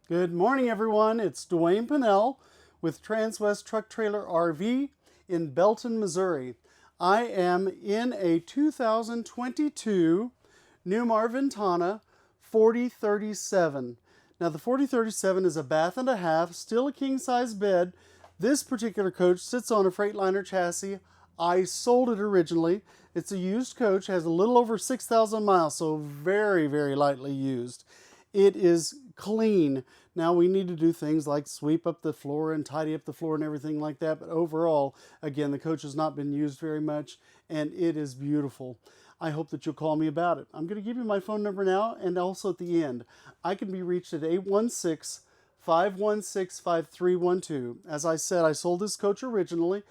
Good morning, everyone. It's Dwayne Pinnell with Transwest Truck Trailer RV in Belton, Missouri. I am in a 2022 Newmar Ventana 4037. Now, the 4037 is a bath and a half, still a king-size bed. This particular coach sits on a Freightliner chassis. I sold it originally. It's a used coach, has a little over 6,000 miles, so very, very lightly used. It is clean. Now we need to do things like sweep up the floor and tidy up the floor and everything like that. But overall, again, the coach has not been used very much and it is beautiful. I hope that you'll call me about it. I'm going to give you my phone number now and also at the end. I can be reached at 816-516-5312. As I said, I sold this coach originally.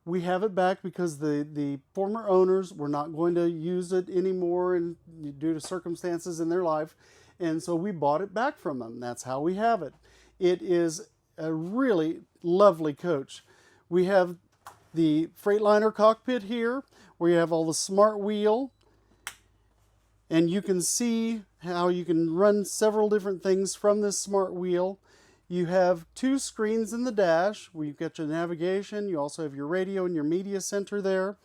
We have it back because the former owners were not going to use it anymore and due to circumstances in their life. And so we bought it back from them. That's how we have it. It is a really lovely coach. We have the Freightliner cockpit here, where you have all the smart wheel. And you can see how you can run several different things from this smart wheel. You have two screens in the dash where you've got your navigation. You also have your radio and your media center there.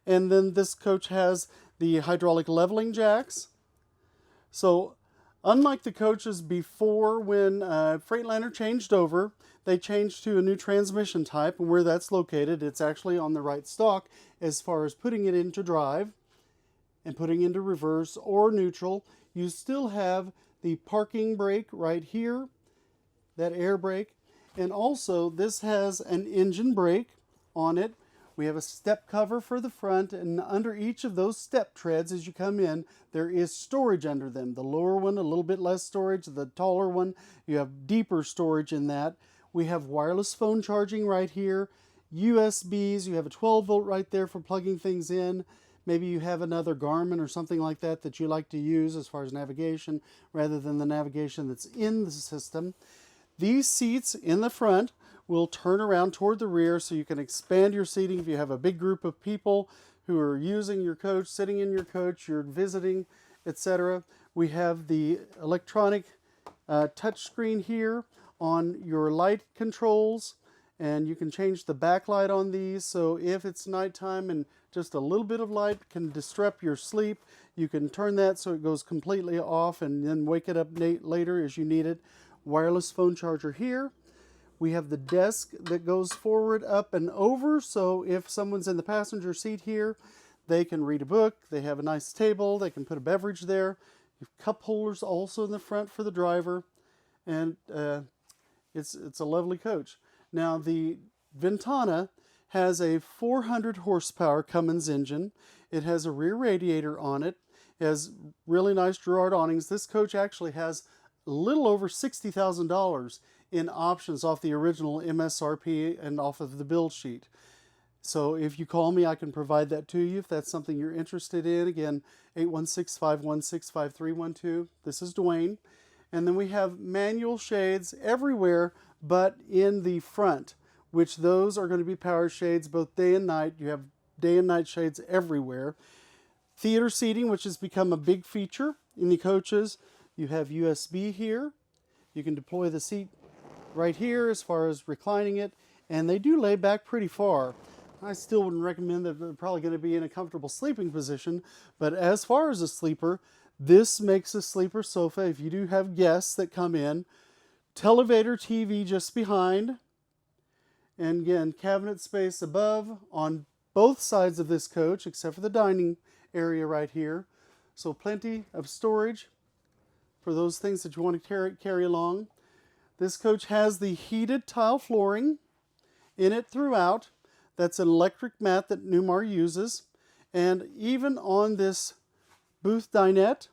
And then this coach has the hydraulic leveling jacks. So unlike the coaches before, when Freightliner changed over, they changed to a new transmission type, and where that's located, it's actually on the right stalk as far as putting it into drive and putting into reverse or neutral. You still have the parking brake right here, that air brake, and also this has an engine brake on it. We have a step cover for the front, and under each of those step treads as you come in, there is storage under them. The lower one, a little bit less storage. The taller one, you have deeper storage in that. We have wireless phone charging right here. USBs, you have a 12 volt right there for plugging things in. Maybe you have another Garmin or something like that that you like to use as far as navigation, rather than the navigation that's in the system. These seats in the front will turn around toward the rear so you can expand your seating if you have a big group of people who are using your coach, sitting in your coach, you're visiting, etc. We have the electronic touch screen here on your light controls, and you can change the backlight on these. So if it's nighttime and just a little bit of light can disrupt your sleep, you can turn that so it goes completely off and then wake it up later as you need it. Wireless phone charger here. We have the desk that goes forward, up, and over, so if someone's in the passenger seat here, they can read a book. They have a nice table. They can put a beverage there. You have cup holders also in the front for the driver, and it's a lovely coach. Now, the Ventana has a 400 horsepower Cummins engine. It has a rear radiator on it. It has really nice Girard awnings. This coach actually has a little over $60,000 in options off the original MSRP and off of the build sheet. So if you call me, I can provide that to you if that's something you're interested in. Again, 816-516-5312. This is Dwayne. And then we have manual shades everywhere but in the front, which those are going to be power shades both day and night. You have day and night shades everywhere. Theater seating, which has become a big feature in the coaches. You have USB here. You can deploy the seat right here as far as reclining it, and they do lay back pretty far. I still wouldn't recommend that. They're probably going to be in a comfortable sleeping position, but as far as a sleeper, this makes a sleeper sofa if you do have guests that come in. Televator TV just behind, and again, cabinet space above on both sides of this coach except for the dining area right here. So plenty of storage for those things that you want to carry along. This coach has the heated tile flooring in it throughout. That's an electric mat that Newmar uses. And even on this booth dinette,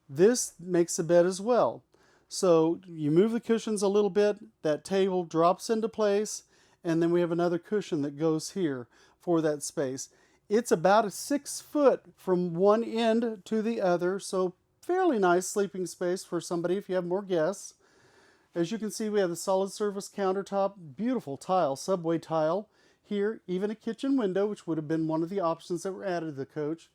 this makes a bed as well. So you move the cushions a little bit, that table drops into place, and then we have another cushion that goes here for that space. It's about a 6 foot from one end to the other, so fairly nice sleeping space for somebody if you have more guests. As you can see, we have the solid surface countertop, beautiful tile, subway tile here, even a kitchen window, which would have been one of the options that were added to the coach.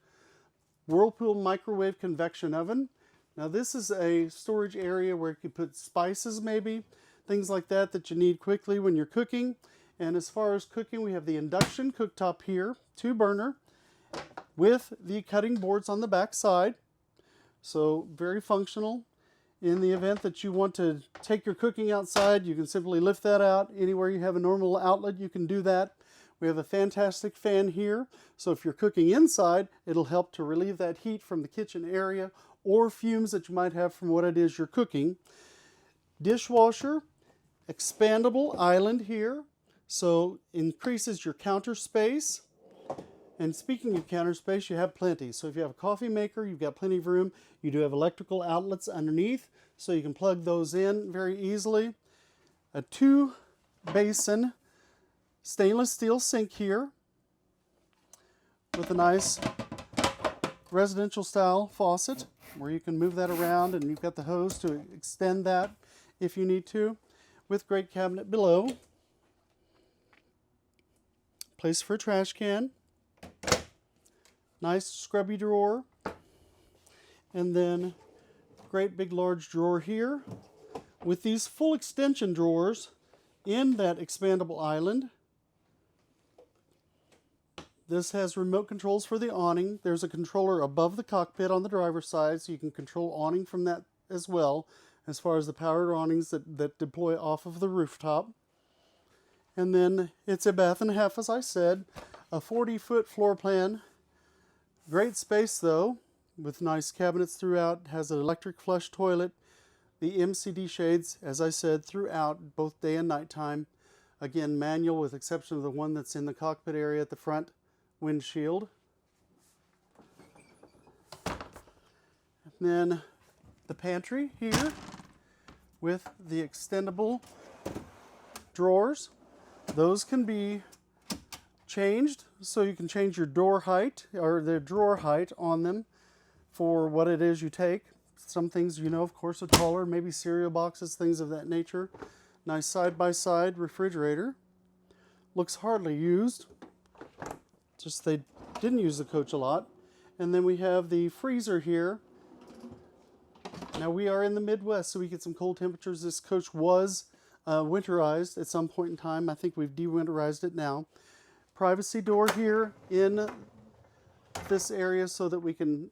Whirlpool microwave convection oven, Now this is a storage area where you could put spices maybe, things like that that you need quickly when you're cooking. And as far as cooking, we have the induction cooktop here, 2-burner, with the cutting boards on the back side. So very functional. In the event that you want to take your cooking outside, you can simply lift that out. Anywhere you have a normal outlet, you can do that. We have a fantastic fan here. So if you're cooking inside, it'll help to relieve that heat from the kitchen area or fumes that you might have from what it is you're cooking. Dishwasher, expandable island here. So increases your counter space. And speaking of counter space, you have plenty. So if you have a coffee maker, you've got plenty of room. You do have electrical outlets underneath, so you can plug those in very easily. A 2-basin stainless steel sink here with a nice residential style faucet where you can move that around, and you've got the hose to extend that if you need to, with great cabinet below. Place for a trash can. Nice scrubby drawer. And then great big large drawer here with these full extension drawers in that expandable island. This has remote controls for the awning. There's a controller above the cockpit on the driver's side, so you can control awning from that as well, as far as the powered awnings that deploy off of the rooftop. And then it's a bath and a half, as I said, a 40-foot floor plan. Great space though, with nice cabinets throughout. Has an electric flush toilet. The MCD shades, as I said, throughout, both day and nighttime. Again, manual with exception of the one that's in the cockpit area at the front windshield. And then the pantry here with the extendable drawers. Those can be changed, so you can change your door height or the drawer height on them for what it is you take. Some things, you know, of course, are taller, maybe cereal boxes, things of that nature. Nice side-by-side refrigerator. Looks hardly used. Just they didn't use the coach a lot. And then we have the freezer here. Now we are in the Midwest, so we get some cold temperatures. This coach was winterized at some point in time. I think we've de-winterized it now. Privacy door here in this area so that we can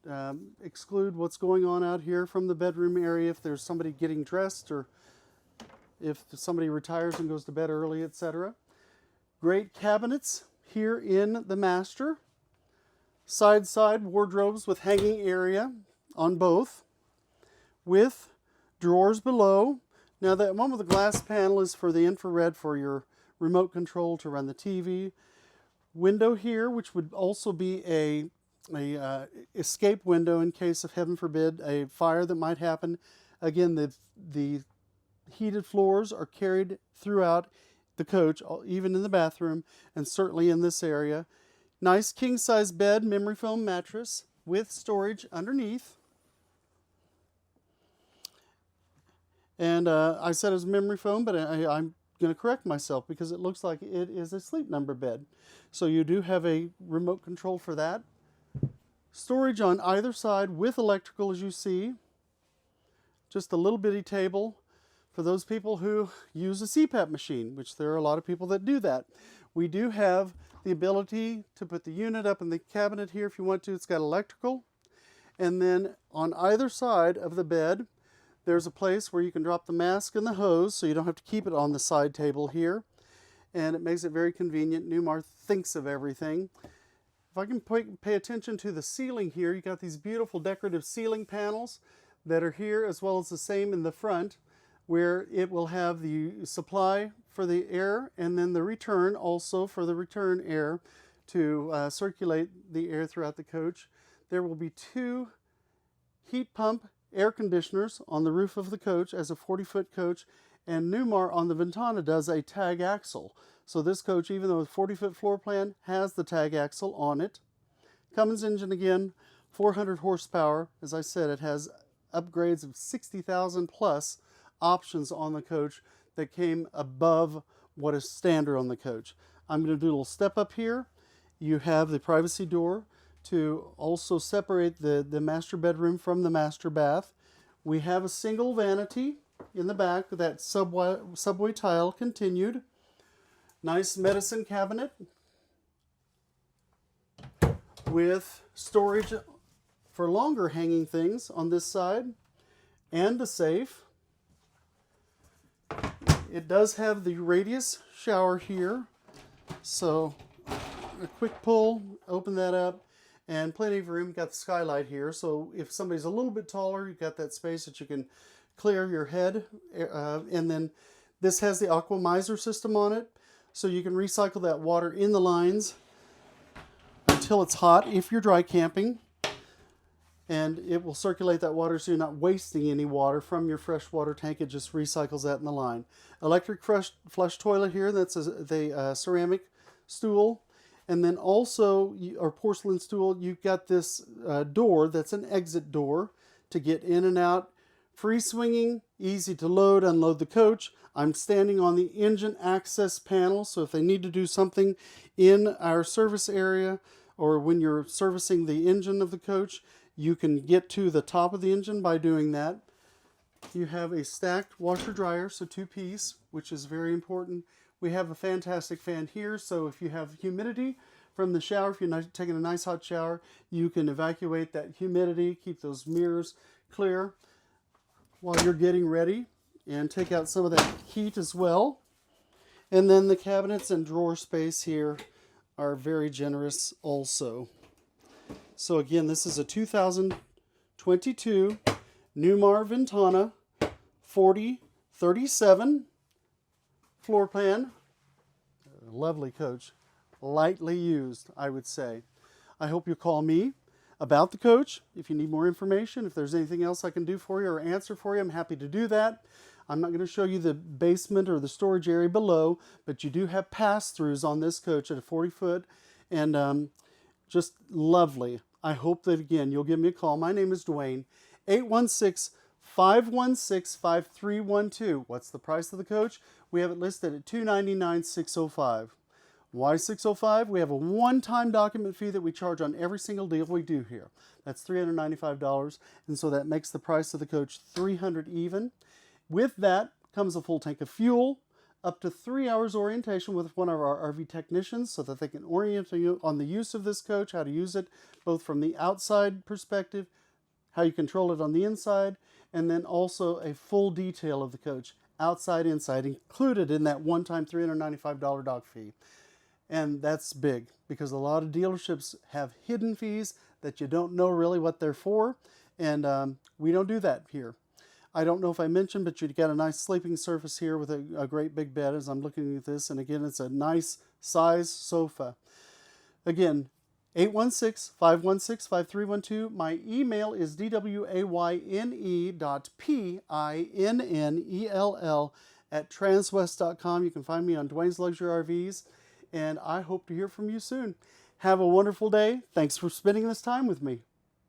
exclude what's going on out here from the bedroom area if there's somebody getting dressed or if somebody retires and goes to bed early, etc. Great cabinets here in the master. Side wardrobes with hanging area on both, with drawers below. Now that one with the glass panel is for the infrared for your remote control to run the TV. Window here, which would also be a escape window in case of, heaven forbid, a fire that might happen. Again, the heated floors are carried throughout the coach, even in the bathroom, and certainly in this area. Nice king-size bed, memory foam mattress with storage underneath. And I said it was memory foam, but I'm going to correct myself because it looks like it is a Sleep Number bed. So you do have a remote control for that. Storage on either side with electrical, as you see. Just a little bitty table for those people who use a CPAP machine, which there are a lot of people that do that. We do have the ability to put the unit up in the cabinet here if you want to. It's got electrical. And then on either side of the bed, there's a place where you can drop the mask and the hose, so you don't have to keep it on the side table here. And it makes it very convenient. Newmar thinks of everything. If I can pay attention to the ceiling here, you got these beautiful decorative ceiling panels that are here, as well as the same in the front, where it will have the supply for the air and then the return also for the return air to circulate the air throughout the coach. There will be 2 heat pump air conditioners on the roof of the coach as a 40-foot coach, and Newmar on the Ventana does a tag axle. So this coach, even though it's 40-foot floor plan, has the tag axle on it. Cummins engine again, 400 horsepower. As I said, it has upgrades of 60,000 plus options on the coach that came above what is standard on the coach. I'm going to do a little step up here. You have the privacy door to also separate the master bedroom from the master bath. We have a single vanity in the back with that subway tile continued. Nice medicine cabinet with storage for longer hanging things on this side, and a safe. It does have the radius shower here, so a quick pull, open that up, and plenty of room. Got the skylight here, so if somebody's a little bit taller, you've got that space that you can clear your head. And then this has the aqua miser system on it, so you can recycle that water in the lines until it's hot if you're dry camping, and it will circulate that water so you're not wasting any water from your freshwater tank. It just recycles that in the line. Electric flush toilet here. That's the ceramic stool. And then also, or porcelain stool, you've got this door that's an exit door to get in and out. Free swinging, easy to load, unload the coach. I'm standing on the engine access panel, so if they need to do something in our service area or when you're servicing the engine of the coach, you can get to the top of the engine by doing that. You have a stacked washer dryer, so 2-piece, which is very important. We have a fantastic fan here, so if you have humidity from the shower, if you're taking a nice hot shower, you can evacuate that humidity, keep those mirrors clear while you're getting ready, and take out some of that heat as well. And then the cabinets and drawer space here are very generous also. So again, this is a 2022 Newmar Ventana 4037 floor plan. A lovely coach. Lightly used, I would say. I hope you'll call me about the coach if you need more information. If there's anything else I can do for you or answer for you, I'm happy to do that. I'm not going to show you the basement or the storage area below, but you do have pass-throughs on this coach at a 40-foot, and just lovely. I hope that, again, you'll give me a call. My name is Dwayne, 816-516-5312. What's the price of the coach? We have it listed at $299,605. Why $605? We have a one-time document fee that we charge on every single deal we do here. That's $395, and so that makes the price of the coach $300 even. With that comes a full tank of fuel, up to 3 hours orientation with one of our RV technicians so that they can orient you on the use of this coach, how to use it, both from the outside perspective, how you control it on the inside, and then also a full detail of the coach, outside, inside, included in that one-time $395 dock fee. And that's big because a lot of dealerships have hidden fees that you don't know really what they're for, and we don't do that here. I don't know if I mentioned, but you've got a nice sleeping surface here with a great big bed as I'm looking at this. And again, it's a nice size sofa. Again, 816-516-5312. My email is dwayne.pinnell@transwest.com. You can find me on Dwayne's Luxury RVs, and I hope to hear from you soon. Have a wonderful day. Thanks for spending this time with me.